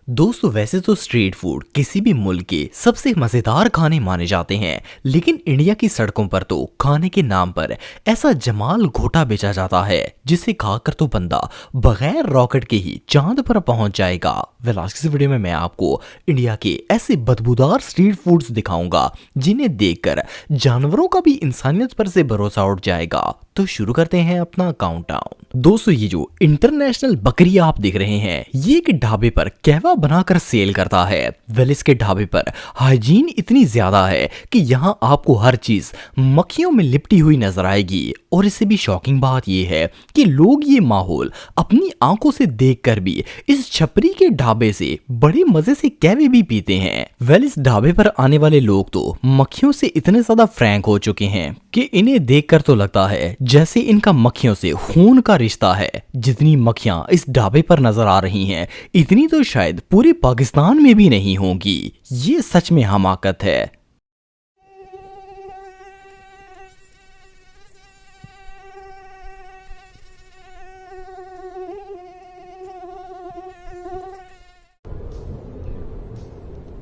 दोस्तों वैसे तो स्ट्रीट फूड किसी भी मुल्क के सबसे मजेदार खाने माने जाते हैं, लेकिन इंडिया की सड़कों पर तो खाने के नाम पर ऐसा जमाल घोटा बेचा जाता है जिसे खाकर तो बंदा बगैर रॉकेट के ही चांद पर पहुंच जाएगा। आज की वीडियो में मैं आपको इंडिया के ऐसे बदबूदार स्ट्रीट फूड्स दिखाऊंगा जिन्हें देखकर जानवरों का भी इंसानियत पर से भरोसा उठ जाएगा। तो शुरू करते हैं अपना काउंटडाउन। दोस्तों ये जो इंटरनेशनल बकरी आप देख रहे हैं ये एक ढाबे पर कहवा बनाकर सेल करता है। इसके ढाबे पर हाइजीन इतनी ज्यादा है कि यहाँ आपको हर चीज मक्खियों में लिपटी हुई नजर आएगी। और इससे भी शॉकिंग बात यह है कि लोग ये माहौल अपनी आंखों से देखकर भी इस छपरी के ढाबे से बड़े मजे से कहवे भी पीते हैं। इस ढाबे पर आने वाले लोग तो मक्खियों से इतने ज्यादा फ्रैंक हो चुके हैं कि इन्हें देखकर तो लगता है जैसे इनका मक्खियों से खून का रिश्ता है। जितनी मक्खियां इस ढाबे पर नजर आ रही हैं इतनी तो शायद पूरे पाकिस्तान में भी नहीं होंगी। ये सच में हमाकत है।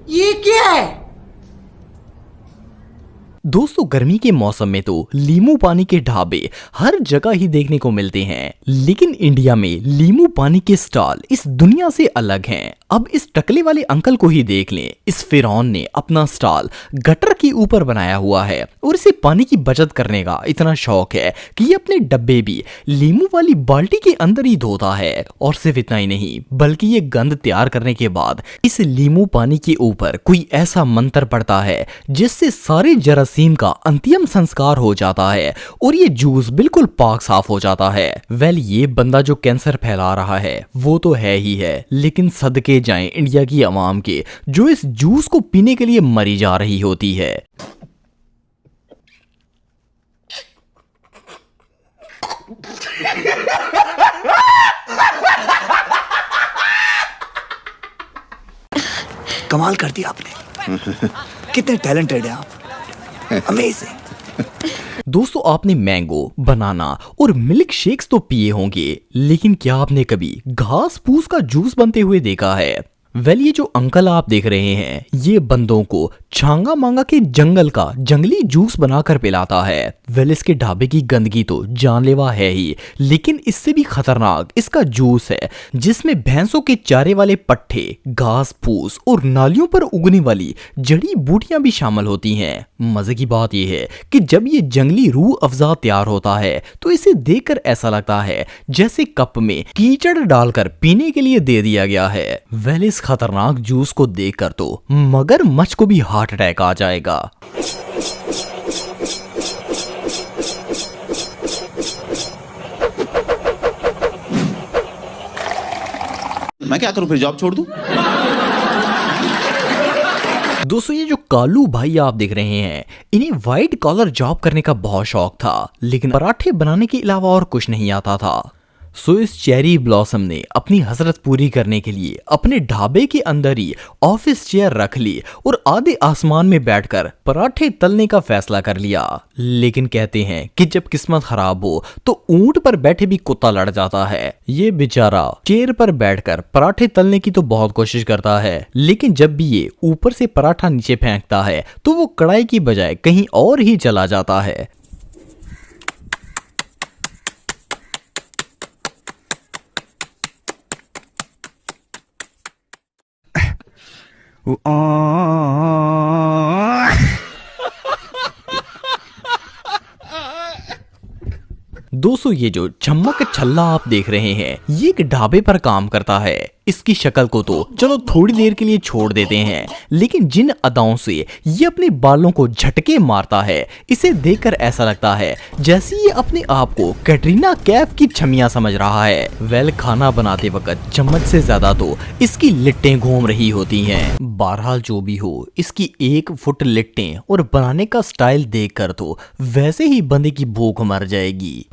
ये क्या है? दोस्तों गर्मी के मौसम में तो लीमू पानी के ढाबे हर जगह ही देखने को मिलते हैं, लेकिन इंडिया में लीमू पानी के स्टॉल इस दुनिया से अलग हैं। अब इस टकले वाले अंकल को ही देख लें। इस फिरौन ने अपना स्टॉल गटर के ऊपर बनाया हुआ है और इसे पानी की बचत करने का इतना शौक है कि ये अपने डब्बे भी लीमू वाली बाल्टी के अंदर ही धोता है। और सिर्फ इतना ही नहीं बल्कि ये गंद तैयार करने के बाद इस लीमू पानी के ऊपर कोई ऐसा मंत्र पड़ता है जिससे सारे जरासीम का अंतिम संस्कार हो जाता है और ये जूस बिल्कुल पाक साफ हो जाता है। ये बंदा जो कैंसर फैला रहा है वो तो है ही है, लेकिन सदके जाएं इंडिया की आवाम के जो इस जूस को पीने के लिए मरी जा रही होती है। कमाल कर दिया आपने। कितने टैलेंटेड हैं आप। अमेजिंग। दोस्तों आपने मैंगो, बनाना और मिल्क शेक्स तो पिए होंगे, लेकिन क्या आपने कभी घास फूस का जूस बनते हुए देखा है? ये जो अंकल आप देख रहे हैं ये बंदों को छांगा मांगा के जंगल का जंगली जूस बनाकर पिलाता है। इसके ढाबे की गंदगी तो जानलेवा है ही, लेकिन इससे भी खतरनाक इसका जूस है जिसमें भैंसों के चारे वाले पट्टे, घास फूस और नालियों पर उगने वाली जड़ी बूटियां भी शामिल होती हैं। मजे की बात यह है कि जब ये जंगली रूह अफ़ज़ा तैयार होता है तो इसे देखकर ऐसा लगता है जैसे कप में कीचड़ डालकर पीने के लिए दे दिया गया है। इस खतरनाक जूस को देखकर तो मगरमच्छ को भी हार्ट अटैक आ जाएगा। मैं क्या करूं, फिर जॉब छोड़ दूं? दोस्तों ये जो कालू भाई आप देख रहे हैं इन्हें व्हाइट कॉलर जॉब करने का बहुत शौक था, लेकिन पराठे बनाने के अलावा और कुछ नहीं आता था। इस चेरी ब्लॉसम ने अपनी हसरत पूरी करने के लिए अपने ढाबे के अंदर ही ऑफिस चेयर रख ली और आधे आसमान में बैठकर पराठे तलने का फैसला कर लिया। लेकिन कहते हैं कि जब किस्मत खराब हो तो ऊंट पर बैठे भी कुत्ता लड़ जाता है। ये बेचारा चेयर पर बैठकर पराठे तलने की तो बहुत कोशिश करता है, लेकिन जब भी ये ऊपर से पराठा नीचे फेंकता है तो वो कढ़ाई की बजाय कहीं और ही चला जाता है। दोस्तों ये जो चम्मक छल्ला आप देख रहे हैं ये एक ढाबे पर काम करता है। इसकी शक्ल को तो चलो थोड़ी देर के लिए छोड़ देते हैं, लेकिन जिन अदाओं से ये अपने बालों को झटके मारता है इसे देखकर ऐसा लगता है जैसे ये अपने आप को कैटरीना कैफ की छमिया समझ रहा है। खाना बनाते वक्त चम्मच से ज्यादा तो इसकी लिट्टें घूम रही होती हैं। बहरहाल जो भी हो इसकी 1 फुट लिट्टें और बनाने का स्टाइल देखकर तो वैसे ही बंदे की भूख मर जाएगी।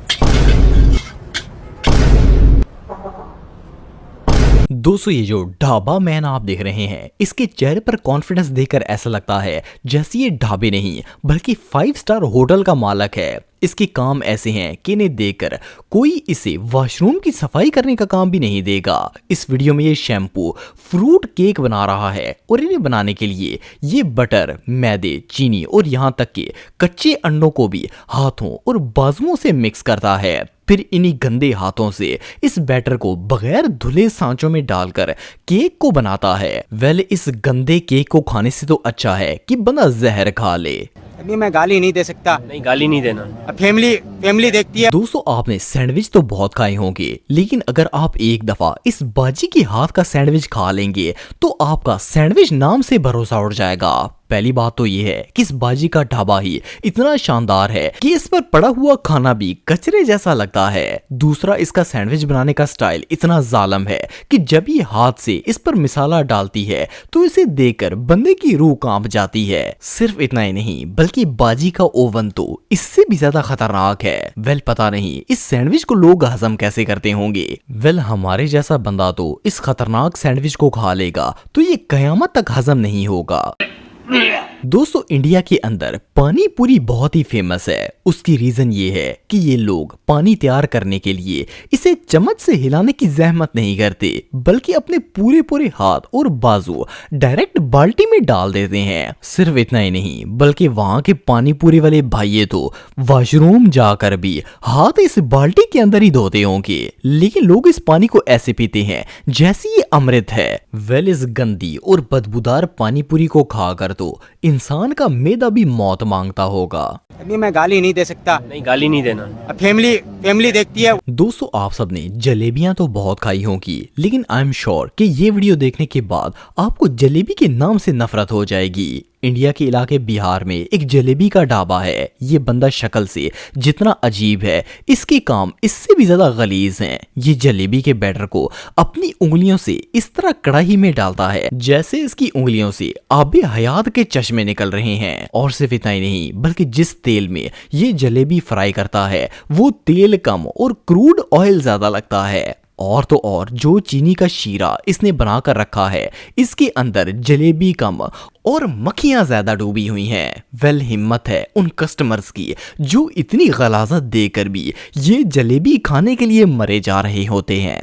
दोस्तों ये जो ढाबा मैन आप देख रहे हैं, इसके चेहरे पर कॉन्फिडेंस देखकर ऐसा लगता है जैसे ये ढाबे नहीं बल्कि 5 स्टार होटल का मालिक है। इसके काम ऐसे हैं कि इन्हें देखकर कोई इसे वॉशरूम की सफाई करने का काम भी नहीं देगा। इस वीडियो में ये शैम्पू फ्रूट केक बना रहा है और इन्हें बनाने के लिए ये बटर, मैदे, चीनी और यहाँ तक कि कच्चे अंडों को भी हाथों और बाजुओं से मिक्स करता है। फिर इन्हीं गंदे हाथों से इस बैटर को बगैर धुले सांचों में डालकर केक को बनाता है। वेल, इस गंदे केक को खाने से तो अच्छा है कि बंदा जहर खा ले। अभी मैं गाली नहीं दे सकता। नहीं, गाली नहीं देना। अब फैमिली देखती है। दोस्तों आपने सैंडविच तो बहुत खाए होंगे, लेकिन अगर आप एक दफा इस बाजी के हाथ का सैंडविच खा लेंगे तो आपका सैंडविच नाम से भरोसा उड़ जाएगा। पहली बात तो ये है कि इस बाजी का ढाबा ही इतना शानदार है कि इस पर पड़ा हुआ खाना भी कचरे जैसा लगता है। दूसरा, इसका सैंडविच बनाने का स्टाइल इतना जालिम है कि जब ये हाथ से इस पर मिसाला डालती है तो इसे देखकर बंदे की रूह कांप जाती है। सिर्फ इतना ही नहीं बल्कि बाजी का ओवन तो इससे भी ज्यादा खतरनाक है। वेल, पता नहीं इस सैंडविच को लोग हजम कैसे करते होंगे। वेल, हमारे जैसा बंदा तो इस खतरनाक सैंडविच को खा लेगा तो ये कयामत तक हजम नहीं होगा। दोस्तों इंडिया के अंदर पानी पूरी बहुत ही फेमस है। उसकी रीजन ये है कि ये लोग पानी तैयार करने के लिए इसे चम्मच से हिलाने की जहमत नहीं करते बल्कि अपने पूरे हाथ और बाजू डायरेक्ट बाल्टी में डाल देते हैं। सिर्फ इतना ही नहीं बल्कि वहां के पानी पूरी वाले भाइये तो वॉशरूम जाकर भी हाथ इस बाल्टी के अंदर ही धोते होंगे, लेकिन लोग इस पानी को ऐसे पीते हैं जैसे ये अमृत है। वेल, इस गंदी और बदबूदार पानी पूरी को खाकर तो इंसान का मैदा भी मौत मांगता होगा। अभी मैं गाली नहीं दे सकता। नहीं, गाली नहीं देना। अब फैमिली देखती है। दोस्तों आप सबने जलेबियां तो बहुत खाई होंगी, लेकिन आई एम श्योर कि ये वीडियो देखने के बाद आपको जलेबी के नाम से नफरत हो जाएगी। इंडिया के इलाके बिहार में एक जलेबी का ढाबा है। ये बंदा शक्ल से जितना अजीब है, इसके काम इससे भी ज्यादा गलीज हैं। ये जलेबी के बैटर को अपनी उंगलियों से इस तरह कढ़ाई में डालता है जैसे इसकी उंगलियों से आबे हयात के चश्मे निकल रहे हैं। और सिर्फ इतना ही नहीं बल्कि जिस तेल में ये जलेबी फ्राई करता है वो तेल कम और क्रूड ऑयल ज्यादा लगता है। और तो और जो चीनी का शीरा इसने बनाकर रखा है, इसके अंदर जलेबी कम और मक्खियां ज्यादा डूबी हुई हैं। वेल, हिम्मत है उन कस्टमर्स की जो इतनी गलाजत देकर भी ये जलेबी खाने के लिए मरे जा रहे होते हैं।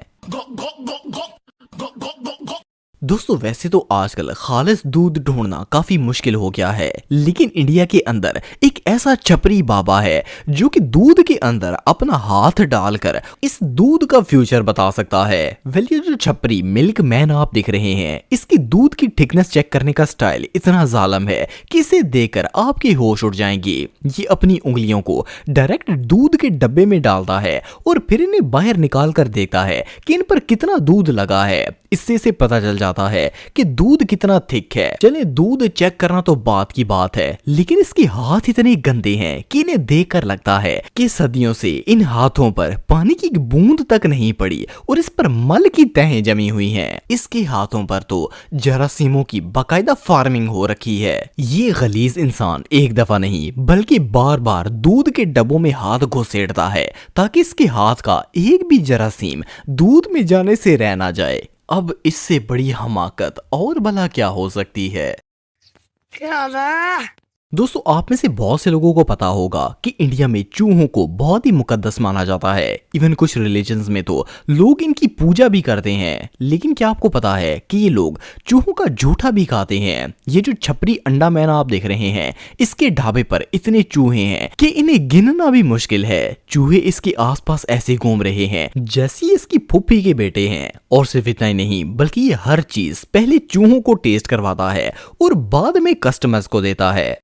दोस्तों वैसे तो आजकल खालिस दूध ढूंढना काफी मुश्किल हो गया है, लेकिन इंडिया के अंदर एक ऐसा छपरी बाबा है जो कि दूध के अंदर अपना हाथ डालकर इस दूध का फ्यूचर बता सकता है। वेल, ये जो छपरी मिल्क मैन आप दिख रहे हैं, इसकी दूध की थिकनेस चेक करने का स्टाइल इतना जालिम है कि इसे देखकर आपके होश उड़ जाएंगे। ये अपनी उंगलियों को डायरेक्ट दूध के डब्बे में डालता है और फिर इन्हें बाहर निकाल कर देखता है कि इन पर कितना दूध लगा है। इससे इसे पता चल जाता है कि दूध कितना थिक है। चले, दूध चेक करना तो बात की बात है, लेकिन इसके हाथ इतने गंदे हैं कि इन्हें देखकर लगता है कि सदियों से इन हाथों पर पानी की बूंद तक नहीं पड़ी और इस पर मल की तहें जमी हुई हैं। इसके हाथों पर तो जरासीमों की बाकायदा फार्मिंग हो रखी है। ये गलीज इंसान एक दफा नहीं बल्कि बार बार दूध के डब्बों में हाथ घुसेड़ता है ताकि इसके हाथ का एक भी जरासीम दूध में जाने से रह ना जाए। अब इससे बड़ी हमाकत और भला क्या हो सकती है। दोस्तों आप में से बहुत से लोगों को पता होगा कि इंडिया में चूहों को बहुत ही मुकद्दस माना जाता है। इवन कुछ रिलीजन्स में तो लोग इनकी पूजा भी करते हैं। लेकिन क्या आपको पता है कि ये लोग चूहों का जूठा भी खाते हैं। ये जो छपरी अंडा मैन आप देख रहे हैं, इसके ढाबे पर इतने चूहे हैं कि इन्हें गिनना भी मुश्किल है। चूहे इसके आसपास ऐसे घूम रहे हैं जैसे इसकी फुफ्फी के बेटे हैं। और सिर्फ इतना ही नहीं बल्कि ये हर चीज पहले चूहों को टेस्ट करवाता है और बाद में कस्टमर्स को देता है।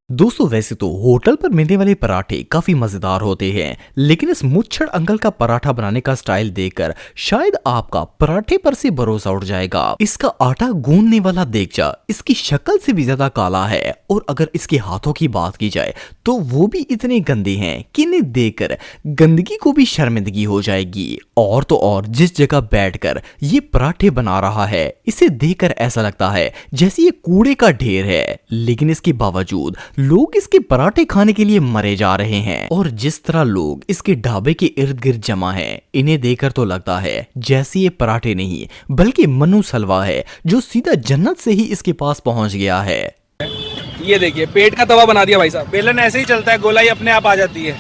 दोस्तों वैसे तो होटल पर मिलने वाले पराठे काफी मजेदार होते हैं, लेकिन इस मुच्छड़ अंकल का पराठा बनाने का स्टाइल देखकर शायद आपका पराठे पर से भरोसा उठ जाएगा। इसका आटा गूंदने वाला देगचा इसकी शक्ल से भी ज्यादा काला है और अगर इसके हाथों की बात की जाए तो वो भी इतने गंदे हैं कि इन्हें देखकर गंदगी को भी शर्मिंदगी हो जाएगी। और तो और जिस जगह बैठकर ये पराठे बना रहा है, इसे देखकर ऐसा लगता है जैसे ये कूड़े का ढेर है, लेकिन इसके बावजूद लोग इसके पराठे खाने के लिए मरे जा रहे हैं और जिस तरह लोग इसके ढाबे के इर्द गिर्द जमा हैं, इन्हें देखकर तो लगता है जैसे ये पराठे नहीं बल्कि मनुस हलवा है जो सीधा जन्नत से ही इसके पास पहुंच गया है। ये देखिए पेट का तवा बना दिया भाई साहब। बेलन ऐसे ही चलता है, गोलाई अपने आप आ जाती है।